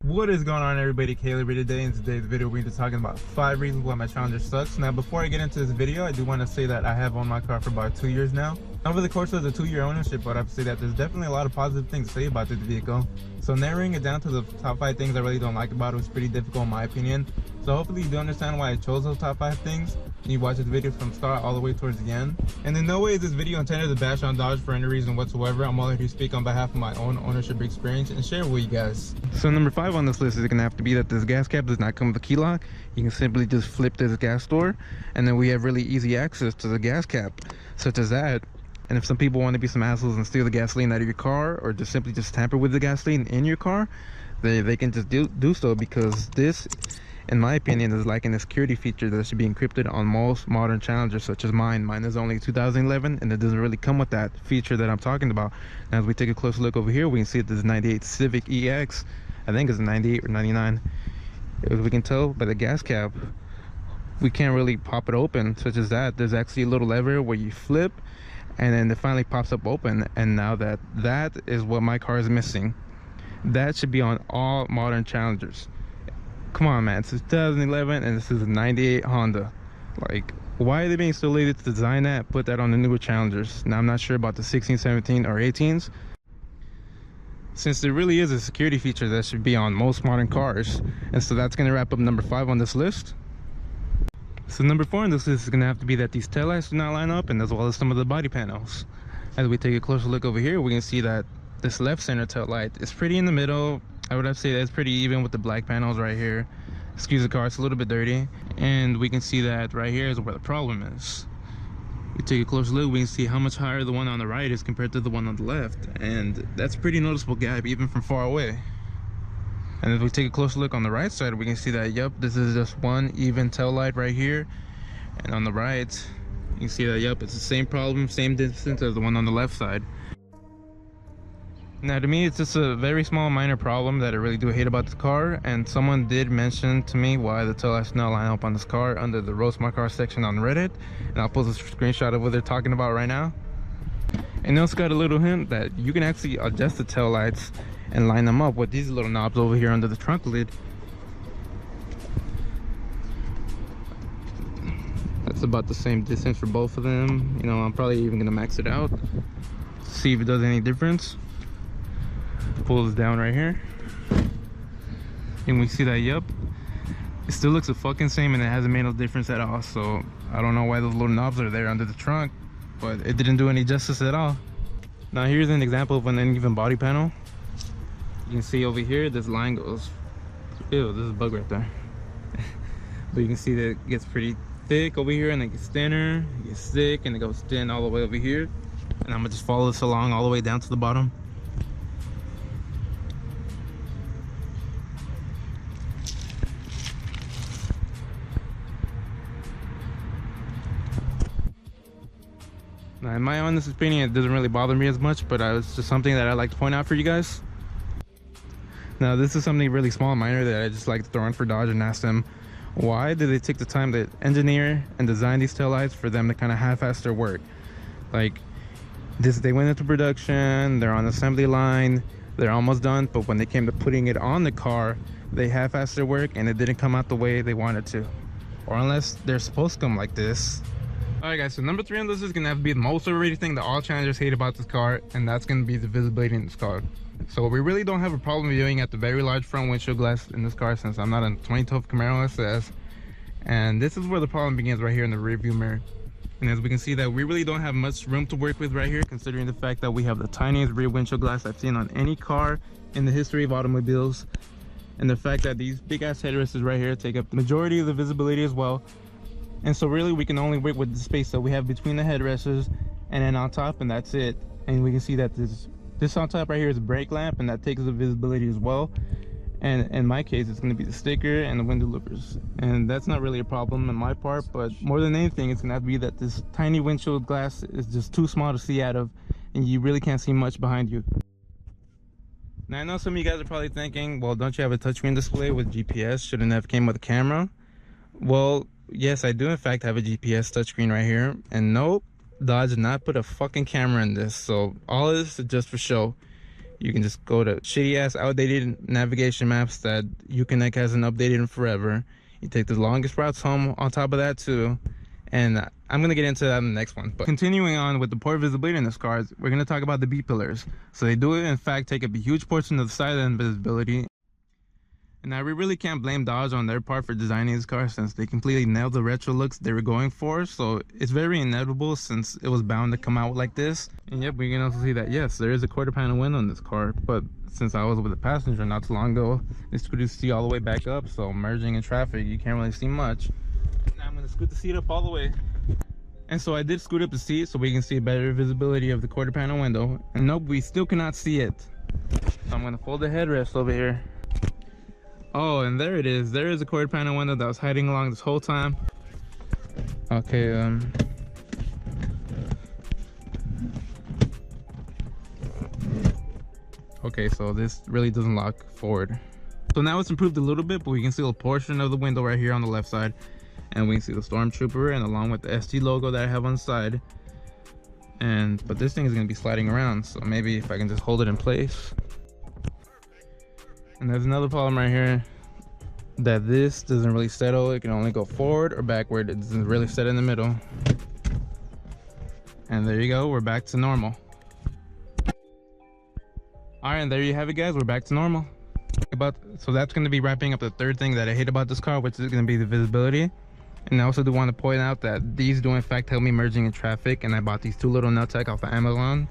What is going on, everybody? Caleb here today. In today's video we're going to be talking about 5 reasons why my Challenger sucks. Now before I get into this video, I do want to say that I have owned my car for about 2 years now. Over the course of the 2-year ownership, but I have to say that there's definitely a lot of positive things to say about this vehicle. So narrowing it down to the top 5 things I really don't like about it was pretty difficult in my opinion. So hopefully you do understand why I chose those top 5 things, and you watch this video from start all the way towards the end. And in no way is this video intended to bash on Dodge for any reason whatsoever. I'm only here to speak on behalf of my own ownership experience and share with you guys. So number 5 on this list is gonna have to be that this gas cap does not come with a key lock. You can simply just flip this gas door, and then we have really easy access to the gas cap, such as that. And if some people want to be some assholes and steal the gasoline out of your car, or just simply just tamper with the gasoline in your car, they can just do so, because this, in my opinion, is lacking a security feature that should be encrypted on most modern Challengers, such as mine. Mine is only 2011, and it doesn't really come with that feature that I'm talking about. Now, as we take a closer look over here, we can see that this is 98 Civic EX. I think it's 98 or 99. As we can tell by the gas cap, we can't really pop it open, such as that. There's actually a little lever where you flip, and then it finally pops up open. And now that is what my car is missing. That should be on all modern Challengers. Come on, man, it's 2011 and this is a 98 Honda. Like, why are they being so lazy to design that, put that on the newer Challengers? Now I'm not sure about the 16, 17 or 18s, since there really is a security feature that should be on most modern cars. And so that's gonna wrap up number 5 on this list. So number 4 on this list is gonna have to be that these taillights do not line up, and as well as some of the body panels. As we take a closer look over here, we can see that this left center tail light is pretty in the middle. I would have to say that's pretty even with the black panels right here. Excuse the car, it's a little bit dirty. And we can see that right here is where the problem is. We take a closer look, we can see how much higher the one on the right is compared to the one on the left. And that's a pretty noticeable gap even from far away. And if we take a closer look on the right side, we can see that, yep, this is just one even tail light right here. And on the right, you can see that, yep, it's the same problem, same distance as the one on the left side. Now to me, it's just a very small minor problem that I really do hate about this car, and someone did mention to me why the taillights do not line up on this car under the Roast My Car section on Reddit, and I'll post a screenshot of what they're talking about right now. And they also got a little hint that you can actually adjust the taillights and line them up with these little knobs over here under the trunk lid. That's about the same distance for both of them. You know, I'm probably even gonna max it out, see if it does any difference. Pull this down right here, and we see that, yep, it still looks the fucking same, and it hasn't made no difference at all. So I don't know why those little knobs are there under the trunk, but it didn't do any justice at all. Now here's an example of an uneven body panel. You can see over here this line goes, ew, there's a bug right there. But you can see that it gets pretty thick over here, and it gets thinner, it gets thick, and it goes thin all the way over here. And I'm gonna just follow this along all the way down to the bottom. Now, in my honest opinion, it doesn't really bother me as much, but it's just something that I like to point out for you guys. Now, this is something really small and minor that I just like to throw in for Dodge and ask them, why did they take the time to engineer and design these taillights for them to kind of half-ass their work? Like, they went into production, they're on the assembly line, they're almost done, but when they came to putting it on the car, they half-assed their work and it didn't come out the way they wanted to. Or unless they're supposed to come like this. Alright guys, so number 3 on this is going to have to be the most overrated thing that all Challengers hate about this car, and that's going to be the visibility in this car. So we really don't have a problem viewing at the very large front windshield glass in this car, since I'm not a 2012 Camaro SS. And this is where the problem begins, right here in the rear view mirror. And as we can see, that we really don't have much room to work with right here, considering the fact that we have the tiniest rear windshield glass I've seen on any car in the history of automobiles. And the fact that these big ass headrests right here take up the majority of the visibility as well. And so really we can only work with the space that we have between the headrests and then on top, and that's it. And we can see that this on top right here is a brake lamp, and that takes the visibility as well. And in my case, it's going to be the sticker and the window lookers, and that's not really a problem on my part. But more than anything, it's going to have to be that this tiny windshield glass is just too small to see out of, and you really can't see much behind you. Now I know some of you guys are probably thinking, well, don't you have a touchscreen display with GPS? Shouldn't have came with a camera? Well, yes, I do in fact have a GPS touchscreen right here. And nope, Dodge did not put a fucking camera in this. So all of this is just for show. You can just go to shitty ass outdated navigation maps that Uconnect hasn't updated in forever. You take the longest routes home on top of that too. And I'm going to get into that in the next one. But continuing on with the poor visibility in this car, we're going to talk about the B-pillars. So they do in fact take up a huge portion of the side end visibility. And now we really can't blame Dodge on their part for designing this car, since they completely nailed the retro looks they were going for. So it's very inevitable since it was bound to come out like this. And yep, we can also see that yes, there is a quarter panel window in this car, but since I was with a passenger not too long ago, they scooted the seat all the way back up, so merging in traffic you can't really see much. Now I'm going to scoot the seat up all the way. And so I did scoot up the seat so we can see better visibility of the quarter panel window. And nope, we still cannot see it. So I'm going to fold the headrest over here. Oh, and there it is. There is a quarter panel window that was hiding along this whole time. Okay, okay, so this really doesn't lock forward. So now it's improved a little bit, but we can see a portion of the window right here on the left side. And we can see the Stormtrooper and along with the ST logo that I have on the side. But this thing is going to be sliding around, so maybe if I can just hold it in place. And there's another problem right here, that this doesn't really settle. It can only go forward or backward. It doesn't really set in the middle. And there you go, we're back to normal. Alright, and there you have it guys, we're back to normal. So that's going to be wrapping up the third thing that I hate about this car, which is going to be the visibility. And I also do want to point out that these do in fact help me merging in traffic, and I bought these two little nutsack off of Amazon.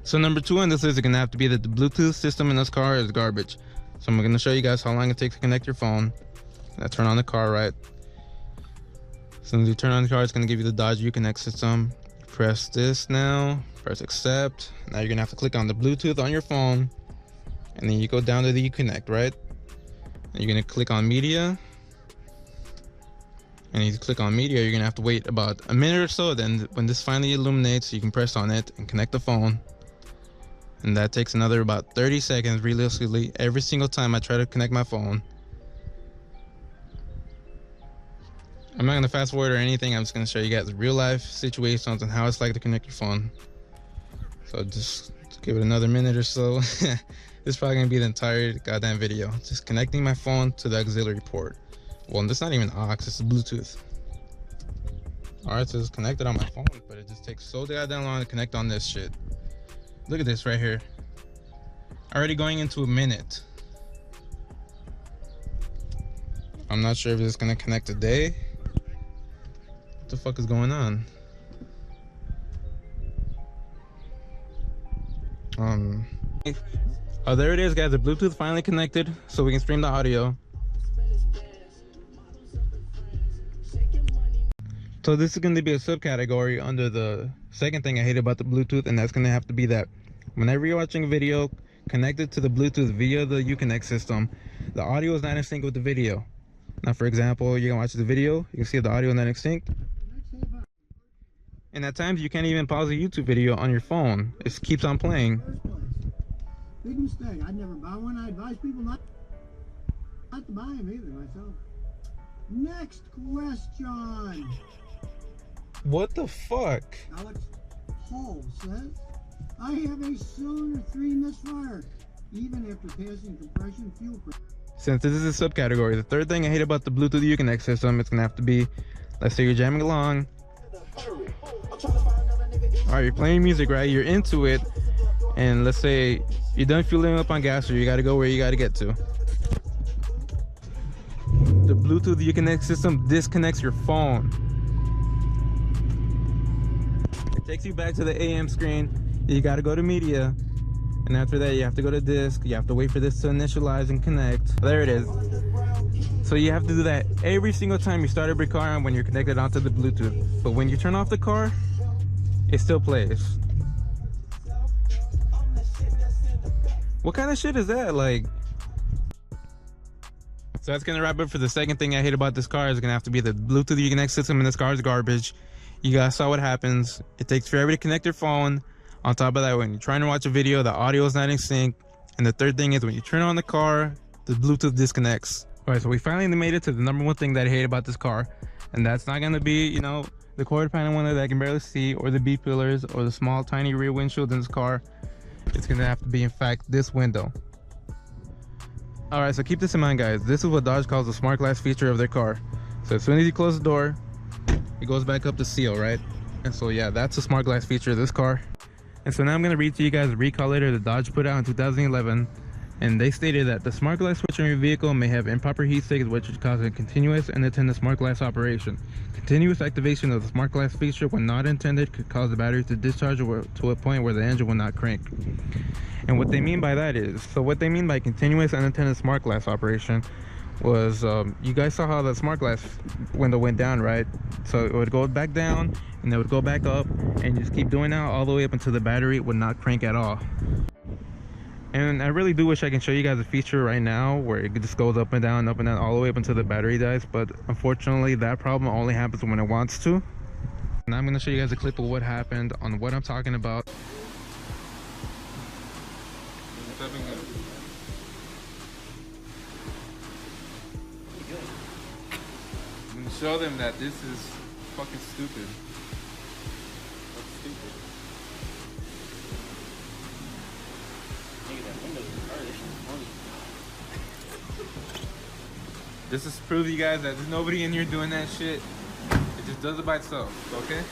So number 2 on this list is going to have to be that the Bluetooth system in this car is garbage. So I'm going to show you guys how long it takes to connect your phone. I turn on the car, right? As soon as you turn on the car, it's going to give you the Dodge Uconnect system. Press this now, press accept. Now you're going to have to click on the Bluetooth on your phone. And then you go down to the Uconnect, right? And you're going to click on media. And you click on media, you're going to have to wait about a minute or so. Then when this finally illuminates, you can press on it and connect the phone. And that takes another about 30 seconds realistically every single time I try to connect my phone. I'm not going to fast forward or anything. I'm just going to show you guys real life situations and how it's like to connect your phone. So just give it another minute or so. This is probably going to be the entire goddamn video. Just connecting my phone to the auxiliary port. Well, that's not even aux, it's Bluetooth. Alright, so it's connected on my phone, but it just takes so goddamn long to connect on this shit. Look at this right here. Already going into a minute. I'm not sure if it's gonna connect today. What the fuck is going on? Oh, there it is, guys. The Bluetooth finally connected, so we can stream the audio. So this is going to be a subcategory under the second thing I hate about the Bluetooth, and that's going to have to be that whenever you're watching a video connected to the Bluetooth via the Uconnect system, the audio is not in sync with the video. Now, for example, you can watch the video, you can see the audio not in sync. And at times you can't even pause a YouTube video on your phone. It keeps on playing. Big mistake. I'd never buy one. I advise people not to buy them either myself. Next question. What the fuck? Alex Hall says, I have a cylinder 3 misfire, even after passing compression fuel pressure. Since this is a subcategory, the third thing I hate about the Bluetooth Uconnect system, it's gonna have to be, let's say you're jamming along. Alright, you're playing music, right? You're into it, and let's say you're done fueling up on gas, or you gotta go where you gotta get to. The Bluetooth Uconnect system disconnects your phone. It takes you back to the AM screen. You gotta go to media, and after that you have to go to disk. You have to wait for this to initialize and connect. There it is. So you have to do that every single time you start up your car and when you're connected onto the Bluetooth. But when you turn off the car, it still plays. What kind of shit is that? Like, so that's gonna wrap up for the second thing I hate about this car. Is gonna have to be the Bluetooth Uconnect system in this car is garbage. You guys saw what happens. It takes forever to connect your phone. On top of that, when you're trying to watch a video, the audio is not in sync. And the third thing is when you turn on the car, the Bluetooth disconnects. All right, so we finally made it to the number one thing that I hate about this car, and that's not gonna be, you know, the quarter panel window that I can barely see, or the B pillars, or the small tiny rear windshield in this car. It's gonna have to be, in fact, this window. All right, so keep this in mind, guys. This is what Dodge calls the smart glass feature of their car. So as soon as you close the door, it goes back up to seal, right? And so yeah, that's the smart glass feature of this car. And so now I'm gonna read to you guys the recall letter that Dodge put out in 2011. And they stated that the smart glass switch on your vehicle may have improper heat sinks, which would cause a continuous and unattended smart glass operation. Continuous activation of the smart glass feature, when not intended, could cause the battery to discharge to a point where the engine will not crank. And what they mean by that is, so what they mean by continuous unattended smart glass operation was, you guys saw how the smart glass window went down, right? So it would go back down and it would go back up, and you just keep doing that all the way up until the battery would not crank at all. And I really do wish I can show you guys a feature right now where it just goes up and down all the way up until the battery dies, but unfortunately that problem only happens when it wants to. And I'm going to show you guys a clip of what happened on what I'm talking about. I'm going to show them that this is fucking stupid. That's stupid. This is to prove to you guys that there's nobody in here doing that shit. It just does it by itself, okay?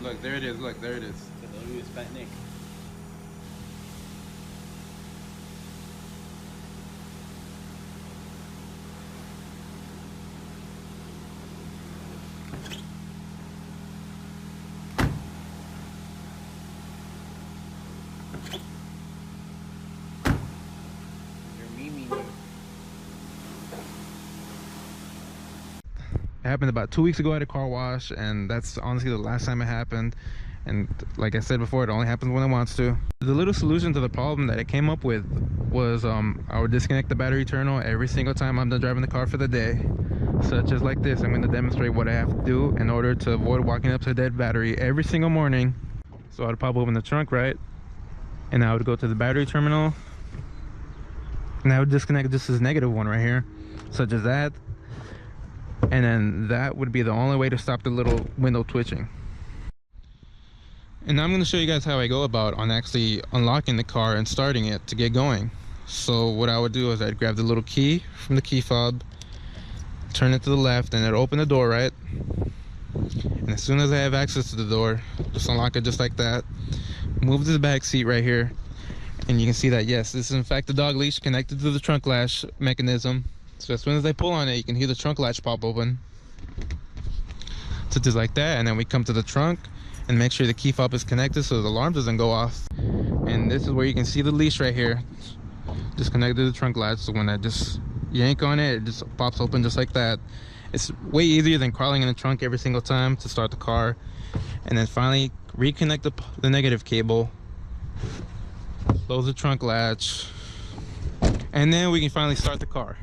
Look, there it is, look, there it is. Look at Fat Nick. It happened about 2 weeks ago at a car wash, and that's honestly the last time it happened. And like I said before, it only happens when it wants to. The little solution to the problem that it came up with was I would disconnect the battery terminal every single time I'm done driving the car for the day. Such as like this. I'm going to demonstrate what I have to do in order to avoid walking up to a dead battery every single morning. So I'd pop open the trunk, right? And I would go to the battery terminal, and I would disconnect this negative one right here, such as that. And then that would be the only way to stop the little window twitching. And now I'm going to show you guys how I go about on actually unlocking the car and starting it to get going. So what I would do is I'd grab the little key from the key fob, turn it to the left, and it'll open the door, right? And as soon as I have access to the door, just unlock it just like that. Move to the back seat right here, and you can see that yes, this is in fact the dog leash connected to the trunk latch mechanism. So as soon as I pull on it, you can hear the trunk latch pop open. So just like that, and then we come to the trunk and make sure the key fob is connected so the alarm doesn't go off. And this is where you can see the leash right here, just connected to the trunk latch. So when I just yank on it, it just pops open just like that. It's way easier than crawling in the trunk every single time to start the car. And then finally reconnect the negative cable, close the trunk latch, and then we can finally start the car.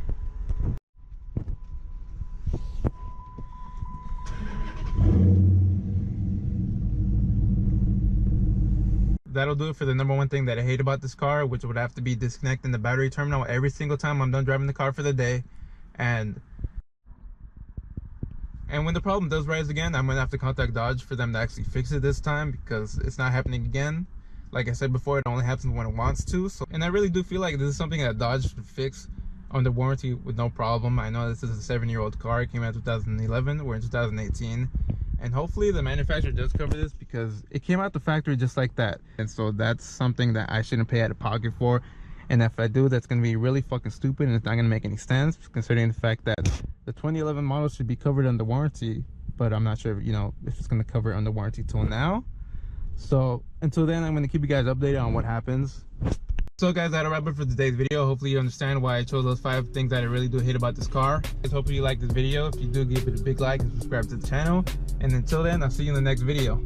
That'll do it for the number one thing that I hate about this car, which would have to be disconnecting the battery terminal every single time I'm done driving the car for the day. And when the problem does rise again, I'm gonna have to contact Dodge for them to actually fix it this time, because it's not happening again. Like I said before, it only happens when it wants to. So, and I really do feel like this is something that Dodge should fix under warranty with no problem. I know this is a 7-year-old car. It came out in 2011. We're in 2018. And hopefully the manufacturer does cover this, because it came out the factory just like that. And so that's something that I shouldn't pay out of pocket for. And if I do, that's going to be really fucking stupid, and it's not going to make any sense, considering the fact that the 2011 model should be covered under warranty. But I'm not sure, you know, if it's going to cover it under warranty till now. So until then, I'm going to keep you guys updated on what happens. So guys, that'll wrap it for today's video. Hopefully you understand why I chose those 5 things that I really do hate about this car. Hopefully you like this video. If you do, give it a big like and subscribe to the channel. And until then, I'll see you in the next video.